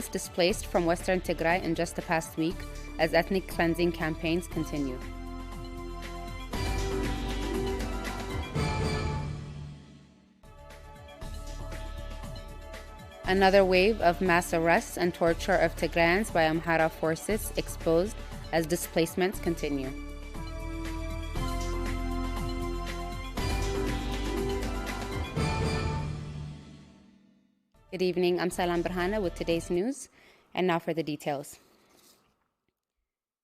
Tigrayans displaced from western Tigray in just the past week as ethnic cleansing campaigns continue. Another wave of mass arrests and torture of Tigrayans by Amhara forces exposed as displacements continue. Good evening, I'm Salam Berhana with today's news, and now for the details.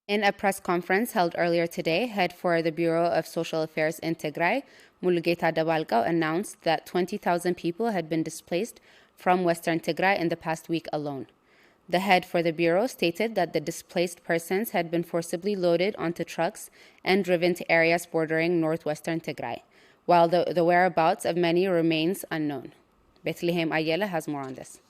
In a press conference held earlier today, head for the Bureau of Social Affairs in Tigray, Mulugeta Dabalqaw, announced that 20,000 people had been displaced from western Tigray in the past week alone. The head for the Bureau stated that the displaced persons had been forcibly loaded onto trucks and driven to areas bordering northwestern Tigray, while the whereabouts of many remains unknown. Bethlehem Ayala has more on this.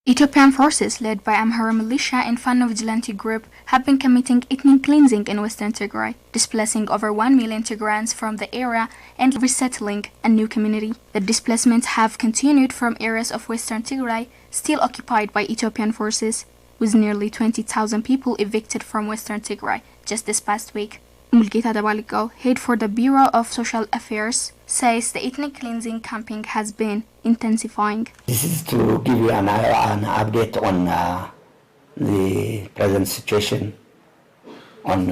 Ethiopian forces led by Amhara militia and Fano vigilante group have been committing ethnic cleansing in western Tigray, displacing over 1 million Tigrayans from the area and resettling a new community. The displacements have continued from areas of western Tigray still occupied by Ethiopian forces, with nearly 20,000 people evicted from western Tigray just this past week. Mulugeta Dabalqaw, head for the Bureau of Social Affairs, says the ethnic cleansing campaign has been intensifying. This is to give you an update on the present situation on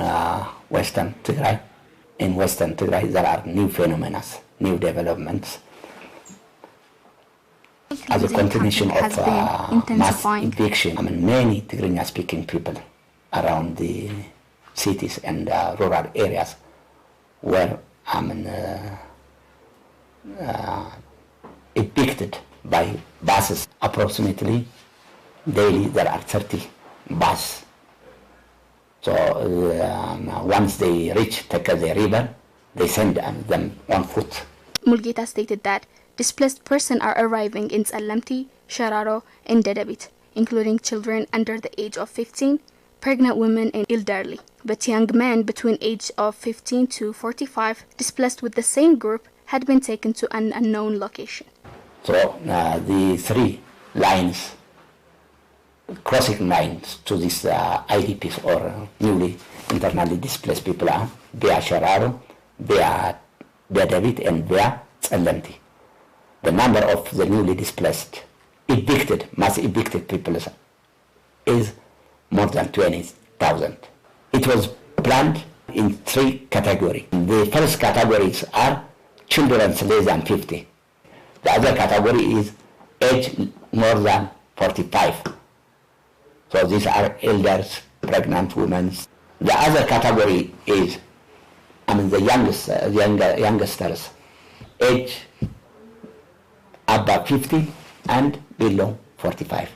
western Tigray. In western Tigray, there are new phenomena, new developments. As a continuation of mass eviction, many Tigrinya-speaking people around the cities and rural areas were evicted by buses. Approximately daily there are 30 buses. So once they reach the river, they send them on foot. Mulugeta stated that displaced persons are arriving in Tsalamti, Shararo, and Dedabit, including children under the age of 15, pregnant women, and elderly. But young men between age of 15 to 45, displaced with the same group, had been taken to an unknown location. So the three lines, crossing lines to these IDPs or newly internally displaced people are via Shararo, via Dedabit, and via Tsalamti. The number of the newly displaced, mass evicted people is more than 20,000. It was planned in three categories. The first categories are children less than 50. The other category is age more than 45. So these are elders, pregnant women. The other category is, the youngsters, age above 50 and below 45.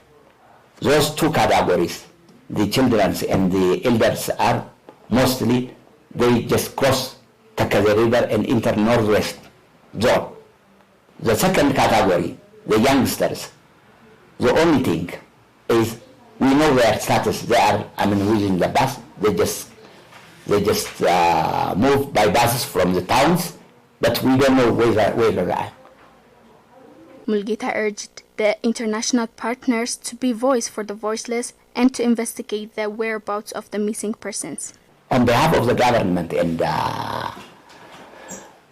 Those two categories, the children and the elders, are mostly, they just cross Takaze River and enter northwest zone. The second category, the youngsters, the only thing is we know their status. They are, within the bus. They just move by buses from the towns, but we don't know where they are. Mulugeta urged the international partners to be voice for the voiceless and to investigate the whereabouts of the missing persons. On behalf of the government and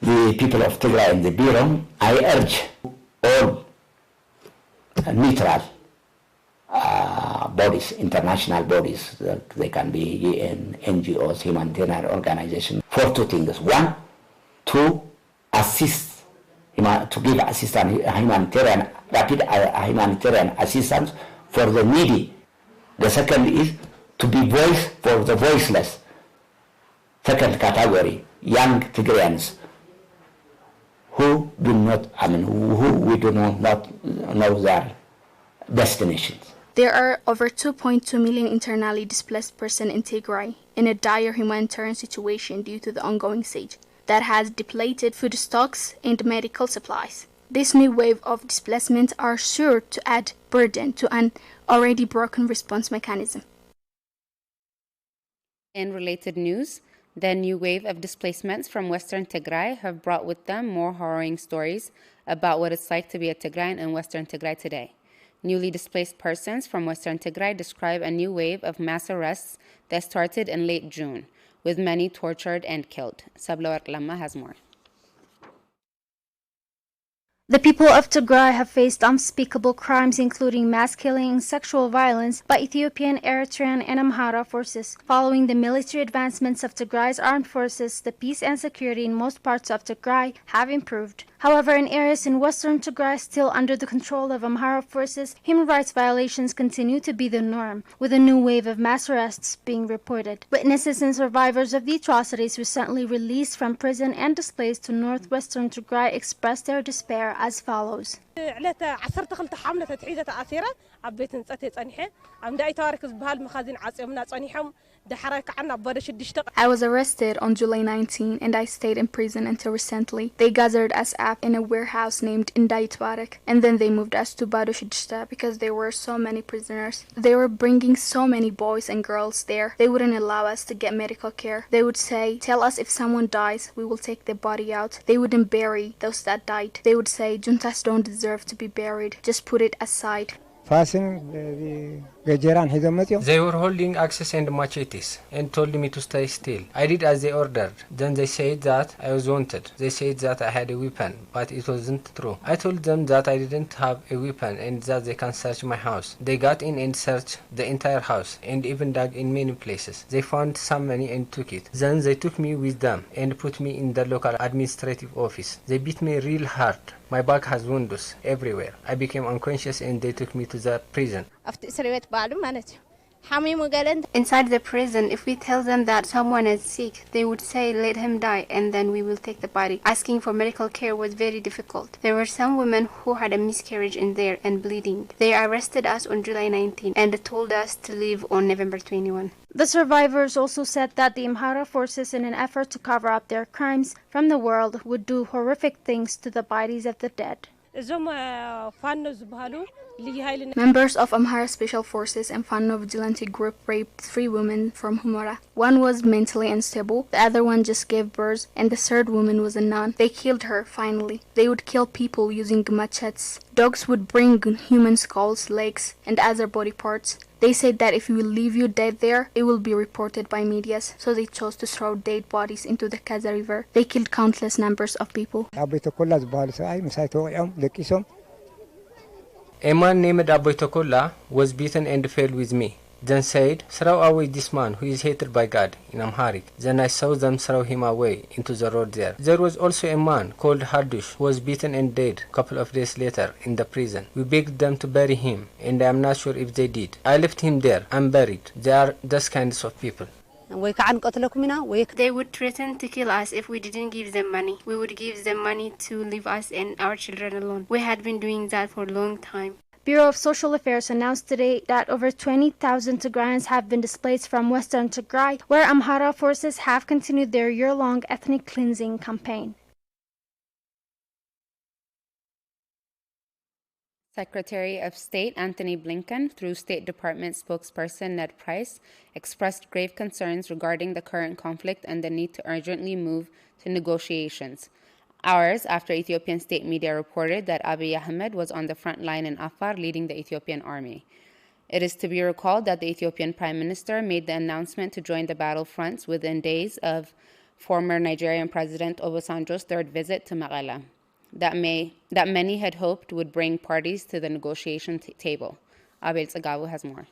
the people of Tigray and the Bureau, I urge all neutral bodies, international bodies, they can be UN, NGOs, humanitarian organizations, for two things. One, to assist, to give assistance, rapid humanitarian assistance for the needy. The second is to be voice for the voiceless. Second category, young Tigrayans who do not, who we do not know their destinations. There are over 2.2 million internally displaced persons in Tigray in a dire humanitarian situation due to the ongoing siege that has depleted food stocks and medical supplies. This new wave of displacement are sure to add burden to an already broken response mechanism. In related news, the new wave of displacements from western Tigray have brought with them more harrowing stories about what it's like to be a Tigrayan in western Tigray today. Newly displaced persons from Western Tigray describe a new wave of mass arrests that started in late June, with many tortured and killed. Sablawark Lama has more. The people of Tigray have faced unspeakable crimes including mass killing and sexual violence by Ethiopian, Eritrean, and Amhara forces. Following the military advancements of Tigray's armed forces, the peace and security in most parts of Tigray have improved. However, in areas in western Tigray still under the control of Amhara forces, human rights violations continue to be the norm, with a new wave of mass arrests being reported. Witnesses and survivors of the atrocities recently released from prison and displaced to northwestern Tigray expressed their despair as follows. I was arrested on July 19 and I stayed in prison until recently. They gathered us up in a warehouse named Indait Barak, and then they moved us to Bado Shidishta because there were so many prisoners. They were bringing so many boys and girls there. They wouldn't allow us to get medical care. They would say, tell us if someone dies, we will take the body out. They wouldn't bury those that died. They would say, juntas don't deserve to be buried. Just put it aside. They were holding axes and machetes and told me to stay still. I did as they ordered. Then they said that I was wanted. They said that I had a weapon, but it wasn't true. I told them that I didn't have a weapon and that they can search my house. They got in and searched the entire house and even dug in many places. They found some money and took it. Then they took me with them and put me in the local administrative office. They beat me real hard. My back has wounds everywhere. I became unconscious and they took me to the prison. Inside the prison, if we tell them that someone is sick, they would say let him die and then we will take the body. Asking for medical care was very difficult. There were some women who had a miscarriage in there and bleeding. They arrested us on July 19 and told us to leave on November 21. The survivors also said that the Amhara forces, in an effort to cover up their crimes from the world, would do horrific things to the bodies of the dead. Members of Amhara Special Forces and Fano Vigilante Group raped 3 women from Humara. One was mentally unstable, the other one just gave birth, and the third woman was a nun. They killed her, finally. They would kill people using machetes. Dogs would bring human skulls, legs, and other body parts. They said that if we leave you dead there, it will be reported by medias, so they chose to throw dead bodies into the Kaza River. They killed countless numbers of people. A man named Aboy Tokola was beaten and fell with me. Then said, throw away this man who is hated by God, in Amharic. Then I saw them throw him away into the road there. There was also a man called Hadush who was beaten and dead a couple of days later in the prison. We begged them to bury him, and I am not sure if they did. I left him there, unburied. They are those kinds of people. They would threaten to kill us if we didn't give them money. We would give them money to leave us and our children alone. We had been doing that for a long time. Bureau of Social Affairs announced today that over 20,000 Tigrayans have been displaced from western Tigray, where Amhara forces have continued their year-long ethnic cleansing campaign. Secretary of State Antony Blinken, through State Department spokesperson Ned Price, expressed grave concerns regarding the current conflict and the need to urgently move to negotiations. Hours after Ethiopian state media reported that Abiy Ahmed was on the front line in Afar leading the Ethiopian army. It is to be recalled that the Ethiopian Prime Minister made the announcement to join the battlefronts within days of former Nigerian President Obasanjo's third visit to Mekelle, that many had hoped would bring parties to the negotiation table. Abel Tsagabu has more.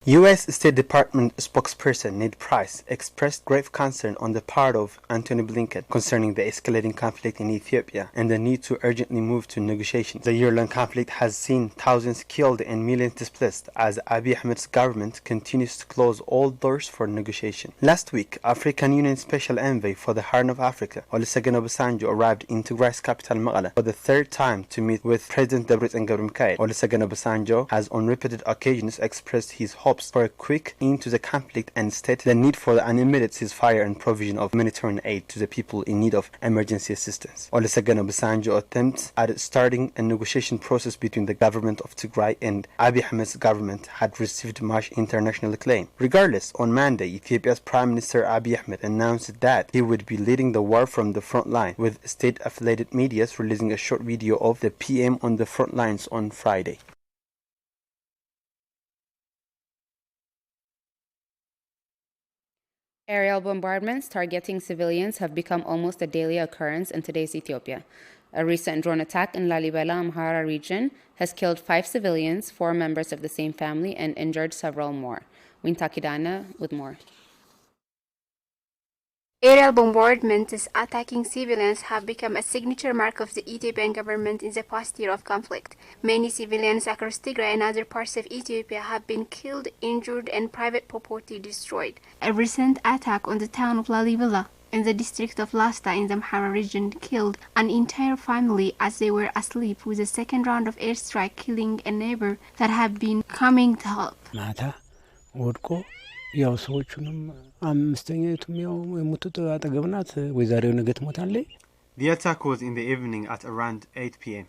U.S. State Department spokesperson Ned Price expressed grave concern on the part of Antony Blinken concerning the escalating conflict in Ethiopia and the need to urgently move to negotiations. The year-long conflict has seen thousands killed and millions displaced as Abiy Ahmed's government continues to close all doors for negotiation. Last week, African Union Special Envoy for the Horn of Africa, Olusegun Obasanjo, arrived in Tigray's capital Mekelle for the third time to meet with President Debretsion Gebremichael. Olusegun Obasanjo has on repeated occasions expressed his hope hopes for a quick end to the conflict and state the need for the unlimited ceasefire and provision of humanitarian aid to the people in need of emergency assistance. Olusegun Obasanjo attempts at starting a negotiation process between the government of Tigray and Abiy Ahmed's government had received much international acclaim. Regardless, on Monday, Ethiopia's Prime Minister Abiy Ahmed announced that he would be leading the war from the front line, with state-affiliated media releasing a short video of the PM on the front lines on Friday. Aerial bombardments targeting civilians have become almost a daily occurrence in today's Ethiopia. A recent drone attack in Lalibela, Amhara region has killed 5 civilians, 4 members of the same family, and injured several more. Wintakidana with more. Aerial bombardments attacking civilians have become a signature mark of the Ethiopian government in the past year of conflict. Many civilians across Tigray and other parts of Ethiopia have been killed, injured, and private property destroyed. A recent attack on the town of Lalibela in the district of Lasta in the Amhara region killed an entire family as they were asleep, with a second round of airstrike killing a neighbor that had been coming to help. ያው ሰዎቹንም አምስተኛቱም ያው የሞቱት አጠገብናት ወይዛሬው ነገ ትሞታለች. The attack was in the evening at around 8 p.m.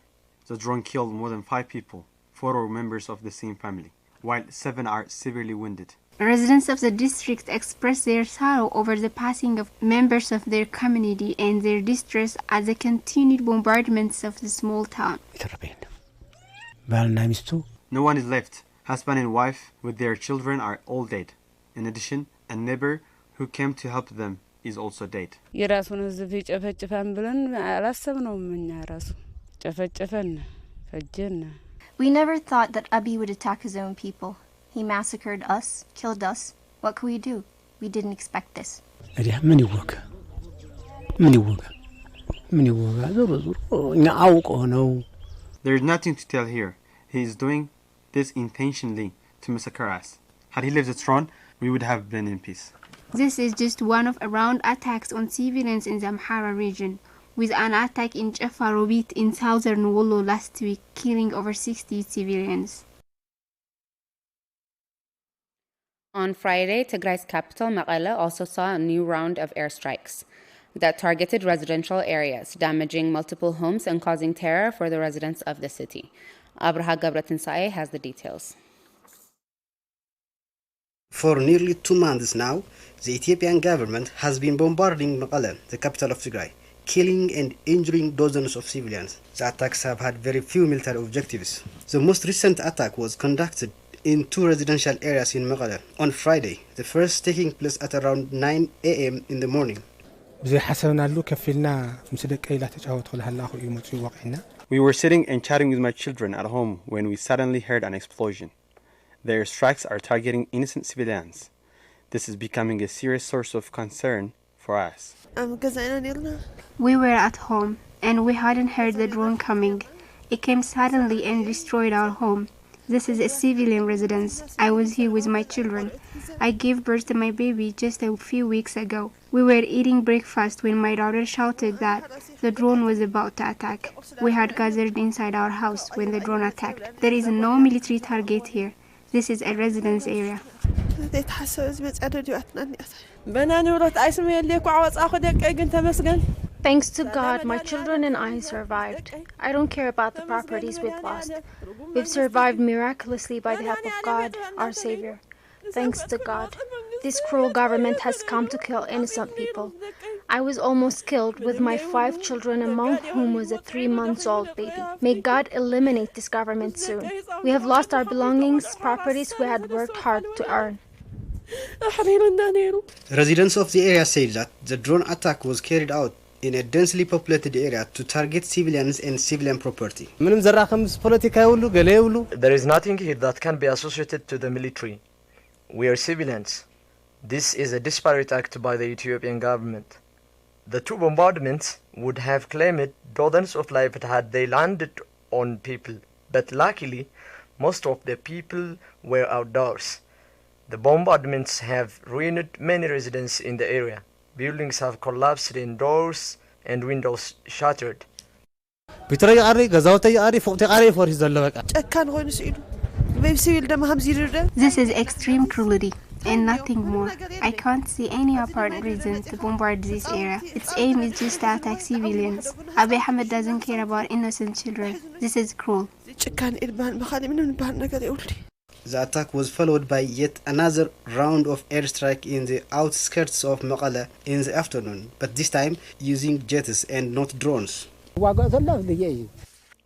The drone killed more than 5 people, 4 are members of the same family, while 7 are severely wounded. Residents of the district expressed their sorrow over the passing of members of their community and their distress at the continued bombardments of the small town. No one is left. Husband and wife with their children are all dead. In addition, a neighbor who came to help them is also dead. የራሱን ህዝብ ይጨፈጭፋን ብለን አላሰብነውም እኛ ራሱ ጨፈጨፈን ፈጀን. We never thought that Abiy would attack his own people. He massacred us, killed us. What could we do? We didn't expect this. ምን ይወጋ ዞሮ እኛ አውቆ ነው. There is nothing to tell here. He is doing this intentionally to massacre us. Had he left the throne, we would have been in peace. This is just one of around attacks on civilians in the Amhara region, with an attack in Chafarobit in southern Wollo last week, killing over 60 civilians. On Friday, Tigray's capital, Mekelle, also saw a new round of airstrikes that targeted residential areas, damaging multiple homes and causing terror for the residents of the city. Abraha Gabratinsae has the details. For nearly 2 months now, the Ethiopian government has been bombarding Mekelle, the capital of Tigray, killing and injuring dozens of civilians. The attacks have had very few military objectives. The most recent attack was conducted in 2 residential areas in Mekelle on Friday, the first taking place at around 9 a.m. in the morning. We were sitting and chatting with my children at home when we suddenly heard an explosion. The airstrikes are targeting innocent civilians. This is becoming a serious source of concern for us. We were at home and we hadn't heard the drone coming. It came suddenly and destroyed our home. This is a civilian residence. I was here with my children. I gave birth to my baby just a few weeks ago. We were eating breakfast when my daughter shouted that the drone was about to attack. We had gathered inside our house when the drone attacked. There is no military target here. This is a residence area. Thanks to God, my children and I survived. I don't care about the properties we've lost. We've survived miraculously by the help of God, our Savior. Thanks to God. This cruel government has come to kill innocent people. I was almost killed with my 5 children, among whom was a 3-month-old baby. May God eliminate this government soon. We have lost our belongings, properties we had worked hard to earn. Residents of the area said that the drone attack was carried out in a densely populated area to target civilians and civilian property. There is nothing here that can be associated to the military. We are civilians. This is a disparate act by the Ethiopian government. The 2 bombardments would have claimed dozens of lives had they landed on people, but luckily most of the people were outdoors. The bombardments have ruined many residents in the area. Buildings have collapsed and doors and windows shattered. This is extreme cruelty and nothing more. I can't see any apparent reason to bombard this area. Its aim is just to attack civilians. Abiy Ahmed doesn't care about innocent children. This is cruel. The attack was followed by yet another round of airstrike in the outskirts of Mekelle in the afternoon, but this time using jets and not drones. The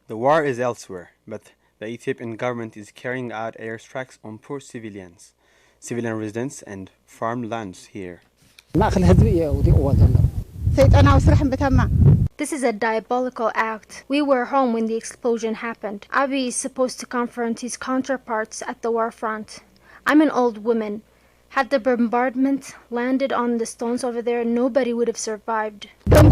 war is elsewhere, but the Ethiopian government is carrying out airstrikes on poor civilians, civilian residents and farmlands here. This is a diabolical act. We were home when the explosion happened. Abiy is supposed to confront his counterparts at the war front. I'm an old woman. Had the bombardment landed on the stones over there, nobody would have survived. There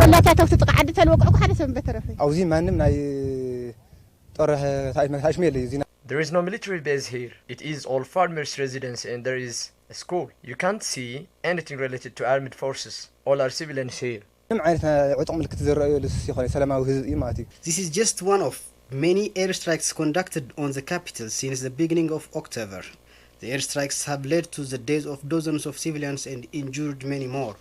is no military base here. It is all farmers' residence and there is a school. You can't see anything related to armed forces. All are civilians here. This is just one of many airstrikes conducted on the capital since the beginning of October. The airstrikes have led to the deaths of dozens of civilians and injured many more.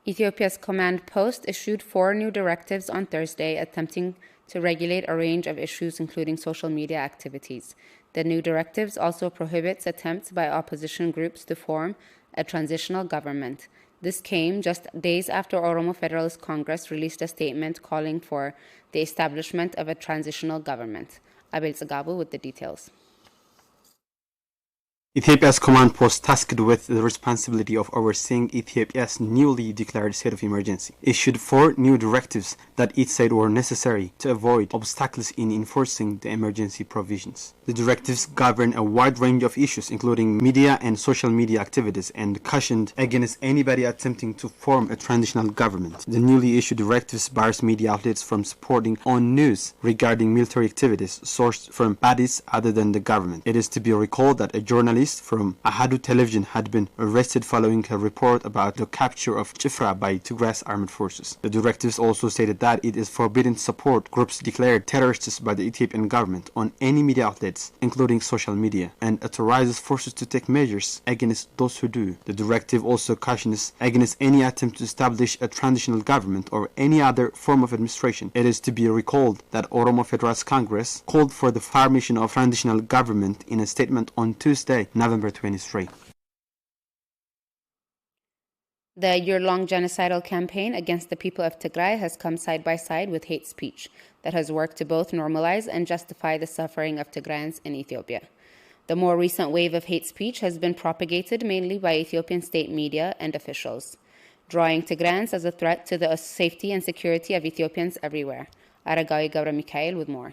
Ethiopia's command post issued 4 new directives on Thursday attempting to regulate a range of issues including social media activities. The new directives also prohibits attempts by opposition groups to form a transitional government. This came just days after Oromo Federalist Congress released a statement calling for the establishment of a transitional government. Abel Tsagabu with the details. Ethiopia's command post tasked with the responsibility of overseeing Ethiopia's newly declared state of emergency issued 4 new directives that it said were necessary to avoid obstacles in enforcing the emergency provisions. The directives govern a wide range of issues including media and social media activities and cautioned against anybody attempting to form a transitional government. The newly issued directives bars media outlets from supporting on news regarding military activities sourced from bodies other than the government. It is to be recalled that a journalist from Ahadu Television had been arrested following a report about the capture of Chifra by Tigray's armed forces. The directives also stated that it is forbidden to support groups declared terrorists by the Ethiopian government on any media outlets, including social media, and authorizes forces to take measures against those who do. The directive also cautions against any attempt to establish a transitional government or any other form of administration. It is to be recalled that Oromo Federalist Congress called for the formation of transitional government in a statement on Tuesday, November 23. The year-long genocidal campaign against the people of Tigray has come side by side with hate speech that has worked to both normalize and justify the suffering of Tigrayans in Ethiopia. The more recent wave of hate speech has been propagated mainly by Ethiopian state media and officials, drawing Tigrayans as a threat to the safety and security of Ethiopians everywhere. Aragawi Gabra Mikhail with more.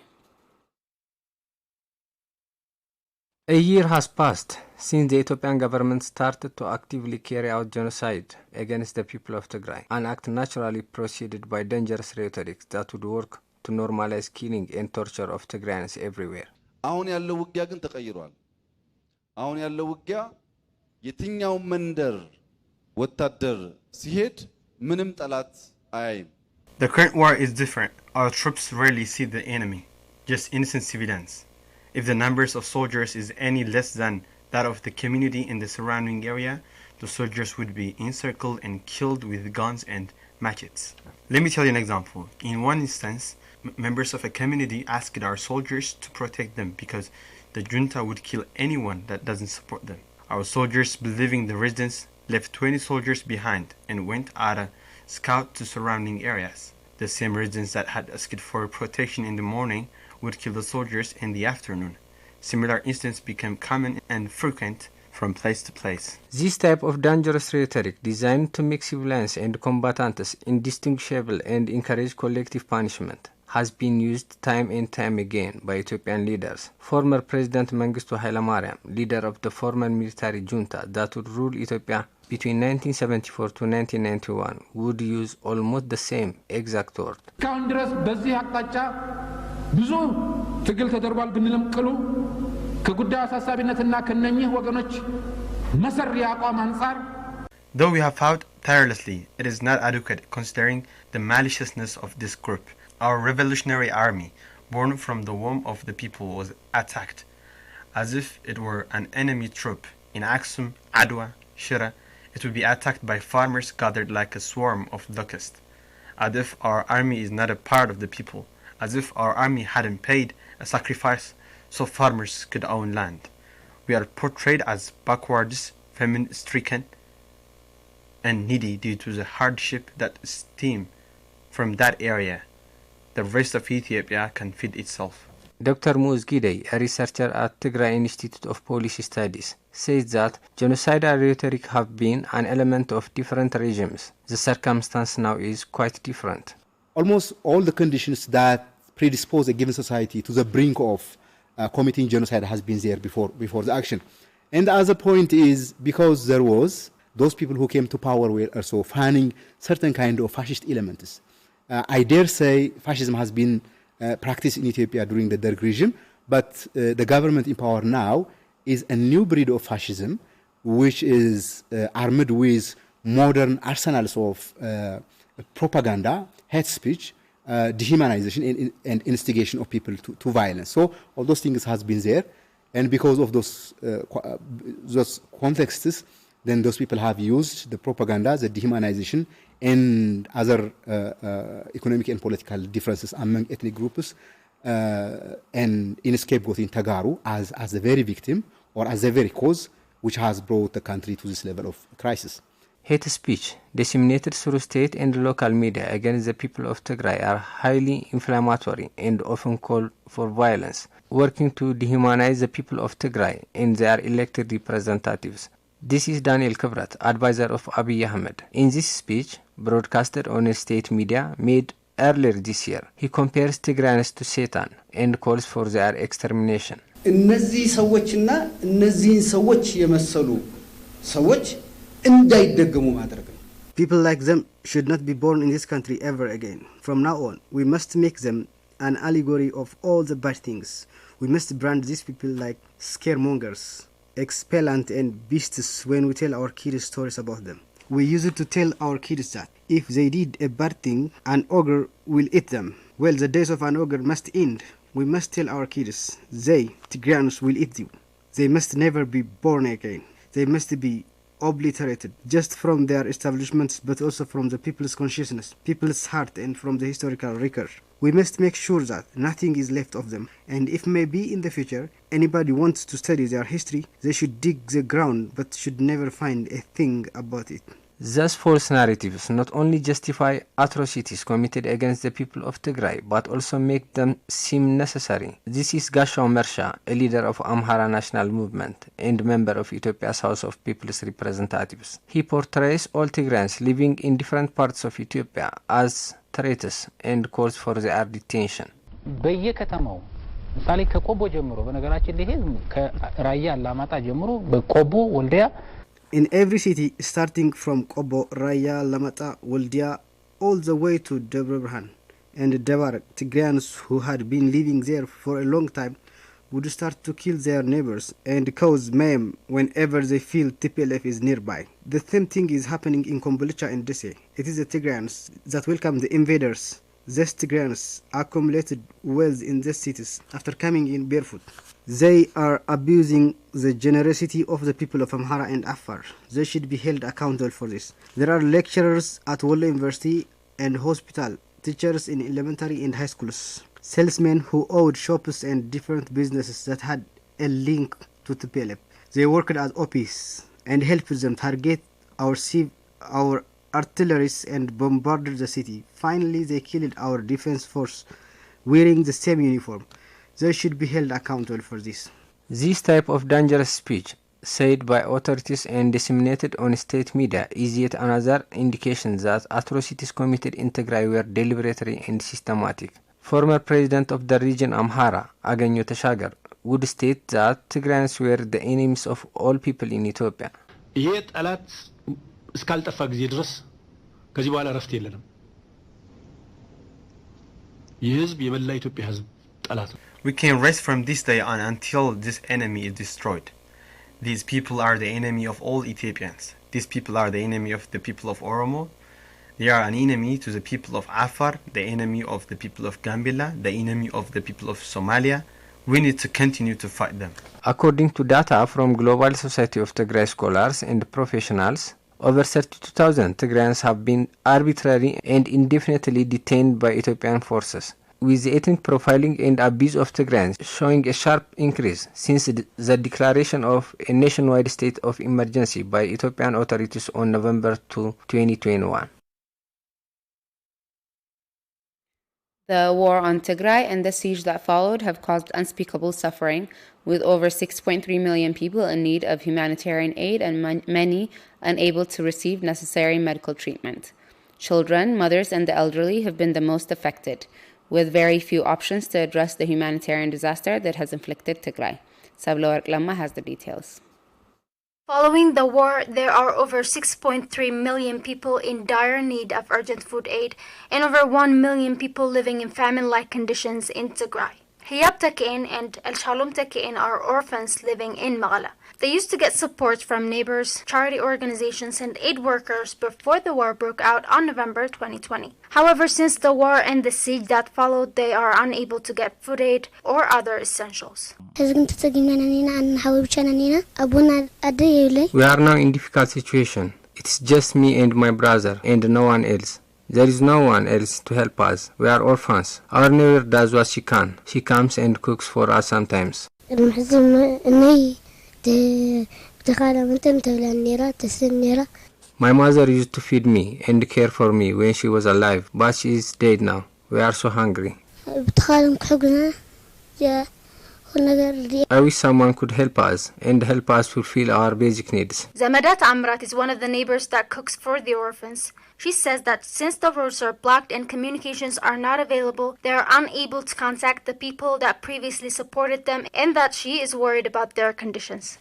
A year has passed since the Ethiopian government started to actively carry out genocide against the people of Tigray, an act naturally preceded by dangerous rhetoric that would work to normalize killing and torture of Tigrayans everywhere. አሁን ያለው ውጊያ ግን ተቀይሯል። አሁን ያለው ውጊያ የትኛው መንደር ወታደር ሲሄድ ምንም ጠላት አያይም። The current war is different. Our troops rarely see the enemy, just innocent civilians. If the numbers of soldiers is any less than that of the community in the surrounding area, the soldiers would be encircled and killed with guns and machetes. Let me tell you an example. In one instance, members of a community asked our soldiers to protect them because the junta would kill anyone that doesn't support them. Our soldiers, believing the residents, left 20 soldiers behind and went out a scout to surrounding areas. The same residents that had asked for protection in the morning would kill the soldiers in the afternoon. Similar incidents became common and frequent from place to place. This type of dangerous rhetoric designed to make civilians and combatants indistinguishable and encourage collective punishment has been used time and time again by Ethiopian leaders. Former President Mengistu Hailemariam, leader of the former military junta that would rule Ethiopia between 1974 to 1991, would use almost the same exact word. ብዙ ትግል ተደርጓል ብንልም ቅሉ ከጉዳዩ አሳሳቢነትና ከነኚህ ወገኖች መሰሪ አቋም አንፃር Though we have fought tirelessly, it is not adequate considering the maliciousness of this group. Our revolutionary army born from the womb of the people was attacked, as if it were an enemy troop. In Aksum, Adwa, Shira, it would be attacked by farmers gathered like a swarm of locusts, as if our army is not a part of the people, as if our army hadn't paid a sacrifice so farmers could own land. We are portrayed as backwards, famine-stricken, and needy due to the hardship that stems from that area. The rest of Ethiopia can feed itself. Dr. Mu'uz Gidey, a researcher at Tigray Institute of Policy Studies, says that genocidal rhetoric have been an element of different regimes. The circumstance now is quite different. Almost all the conditions that predispose a given society to the brink of committing genocide has been there before the action. And the other point is because there was, those people who came to power were also fanning certain kind of fascist elements. I dare say fascism has been practiced in Ethiopia during the Derg regime, but the government in power now is a new breed of fascism, which is armed with modern arsenals of propaganda, hate speech, dehumanization, and instigation of people to violence. So all those things has been there, and because of those contexts, then those people have used the propaganda, the dehumanization, and other economic and political differences among ethnic groups, and in scapegoating Tagaru as the very victim or as the very cause which has brought the country to this level of crisis. Hate speech disseminated through state and local media against the people of Tigray are highly inflammatory and often call for violence, working to dehumanize the people of Tigray and their elected representatives. This is Daniel Kibrat, advisor of Abiy Ahmed. In this speech, broadcasted on a state media made earlier this year, he compares Tigrayans to Satan and calls for their extermination. እነዚህ ሰዎችና እነዚህን ሰዎች የመሰሉ ሰዎች እንዳይደገሙ ማድረግ ነው። People like them should not be born in this country ever again. From now on, we must make them an allegory of all the bad things. We must brand these people like scaremongers, expellant and beasts when we tell our kids stories about them. We used to tell our kids that if they did a bad thing, an ogre will eat them. Well, the days of an ogre must end. We must tell our kids, they, Tigrayans, will eat you. They must never be born again. They must be obliterated, just from their establishments, but also from the people's consciousness, people's heart, and from the historical record. We must make sure that nothing is left of them, and if maybe in the future anybody wants to study their history, they should dig the ground, but should never find a thing about it. Thus false narratives not only justify atrocities committed against the people of Tigray, but also make them seem necessary. This is Gashaw Mersha, a leader of Amhara National Movement and member of Ethiopia's House of People's Representatives. He portrays all Tigrayans living in different parts of Ethiopia as traitors and calls for their detention. በየከተማው ምሳሌ ከቆቦ ጀምሮ በነገራችን ላይ ከራያ አላማጣ ጀምሮ በቆቦ ወልዲያ In every city, starting from Kobo, Raya, Lamata, Woldia, all the way to Debre Birhan and Debarak, Tigrayans who had been living there for a long time would start to kill their neighbors and cause mayhem whenever they feel TPLF is nearby. The same thing is happening in Kombolcha and Dese. It is the Tigrayans that welcome the invaders. These Tigrayans accumulated wealth in these cities after coming in barefoot. They are abusing the generosity of the people of Amhara and Afar. They should be held accountable for this. There are lecturers at Walla University and hospital, teachers in elementary and high schools, salesmen who owned shops and different businesses that had a link to TPLF. They worked as OPs and helped them target our artilleries and bombarded the city. Finally, they killed our defense force wearing the same uniform. They should be held accountable for this. This type of dangerous speech, said by authorities and disseminated on state media, is yet another indication that atrocities committed in Tigray were deliberate and systematic. Former president of the region Amhara, Agenyo Teshagar, would state that Tigrayans were the enemies of all people in Ethiopia. ይሄ ጠላት እስካልጠፋ ጊዜ ድረስ ከዚህ በኋላ ረፍት የለንም። ይህ ህዝብ የመላ ኢትዮጵያ ህዝብ ጠላት ነው። We can rest from this day on until this enemy is destroyed. These people are the enemy of all Ethiopians. These people are the enemy of the people of Oromo. They are an enemy to the people of Afar, the enemy of the people of Gambela, the enemy of the people of Somalia. We need to continue to fight them. According to data from Global Society of Tigray Scholars and Professionals, over 32,000 Tigrayans have been arbitrarily and indefinitely detained by Ethiopian forces, with the ethnic profiling and abuse of Tigrayans showing a sharp increase since the declaration of a nationwide state of emergency by Ethiopian authorities on November 2, 2021. The war on Tigray and the siege that followed have caused unspeakable suffering, with over 6.3 million people in need of humanitarian aid and many unable to receive necessary medical treatment. Children, mothers, and the elderly have been the most affected, with very few options to address the humanitarian disaster that has inflicted Tigray. Sablowerk Lamma has the details. Following the war, there are over 6.3 million people in dire need of urgent food aid and over 1 million people living in famine-like conditions in Tigray. Hiyab Takein and El Shalom Takein are orphans living in Magala. They used to get support from neighbors, charity organizations, and aid workers before the war broke out on November 2020. However, since the war and the siege that followed, they are unable to get food aid or other essentials. We are now in difficult situation. It's just me and my brother and no one else. There is no one else to help us. We are orphans. Our neighbor does what she can. She comes and cooks for us sometimes. My mother used to feed me and care for me when she was alive, but she is dead now. We are so hungry. I wish someone could help us and help us fulfill our basic needs. Zamadat Amrat is one of the neighbors that cooks for the orphans. She says that since the roads are blocked and communications are not available, they are unable to contact the people that previously supported them and that she is worried about their conditions.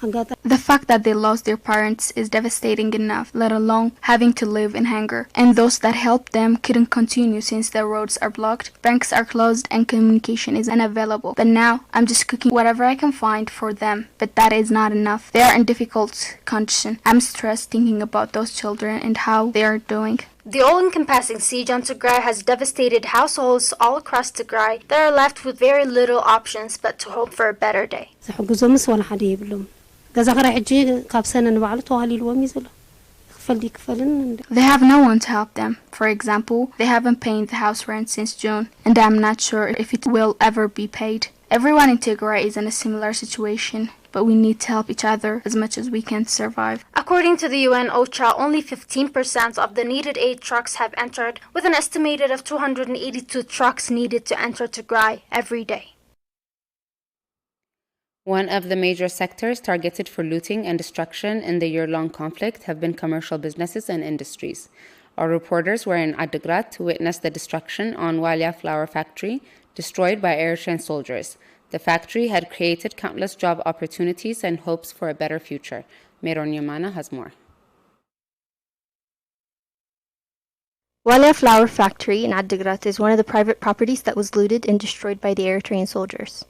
The fact that they lost their parents is devastating enough, let alone having to live in hunger. And those that helped them couldn't continue since the roads are blocked, banks are closed, and communication is unavailable. But now, I'm just cooking whatever I can find for them. But that is not enough. They are in difficult condition. I'm stressed thinking about those children and how they are doing. The all-encompassing siege on Tigray has devastated households all across Tigray. They are left with very little options but to hope for a better day. They have no one to help them. For example, they haven't paid the house rent since June, and I'm not sure if it will ever be paid. Everyone in Tigray is in a similar situation, but we need to help each other as much as we can to survive. According to the UN OCHA, only 15% of the needed aid trucks have entered, with an estimated of 282 trucks needed to enter Tigray every day. One of the major sectors targeted for looting and destruction in the year-long conflict have been commercial businesses and industries. Our reporters were in Adigrat to witness the destruction on Walia flour factory, destroyed by Eritrean soldiers. The factory had created countless job opportunities and hopes for a better future. Meron Yamana has more. Walia flour factory in Adigrat is one of the private properties that was looted and destroyed by the Eritrean soldiers.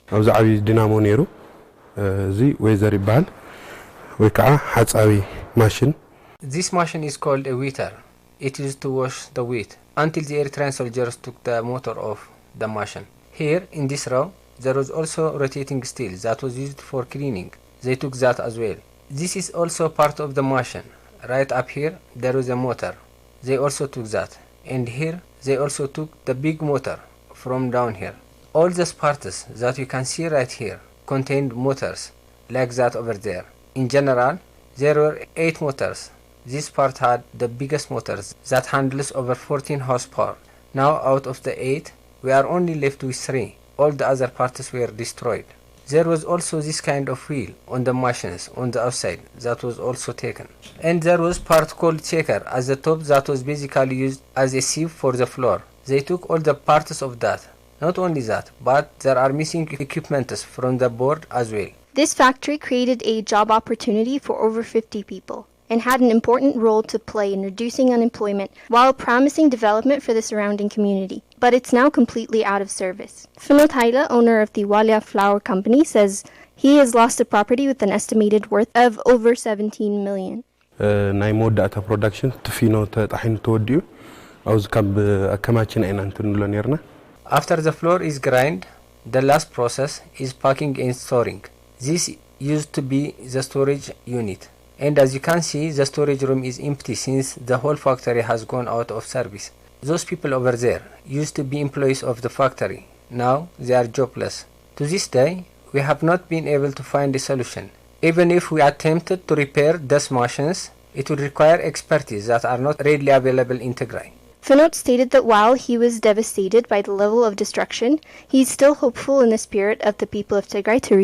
This machine is called a wheater. It used to wash the wheat until the Eritrean soldiers took the motor off the machine. Here in this row there was also rotating steel that was used for cleaning. They took that as well. This is also part of the machine. Right up here there was a motor. They also took that. And here they also took the big motor from down here. All these parts that you can see right here contained motors like that over there. In general, there were 8 motors. This part had the biggest motors that handles over 14 horsepower. Now out of the 8, we are only left with 3. All the other parts were destroyed. There was also this kind of wheel on the machines on the outside that was also taken. And there was part called checker at the top that was basically used as a sieve for the floor. They took all the parts of that. Not only that, but there are missing equipments from the board as well. This factory created a job opportunity for over 50 people and had an important role to play in reducing unemployment while promising development for the surrounding community. But it's now completely out of service. Funot Haila, owner of the Walia Flour Company, says he has lost a property with an estimated worth of over 17 million. ናይ መወዳእታ ፕሮዳክሽን ትፊኖ ተጣሒኑ ተወዲዩ አውዝ ካብ አከማችን አይና እንትንሎ ነርና After the flour is grind, the last process is packing and storing. This used to be the storage unit. And as you can see, the storage room is empty since the whole factory has gone out of service. Those people over there used to be employees of the factory. Now they are jobless. To this day, we have not been able to find a solution. Even if we attempted to repair these machines, it would require expertise that are not readily available in Tigray. Finot stated that while he was devastated by the level of destruction, he is still hopeful in the spirit of the people of Tigray to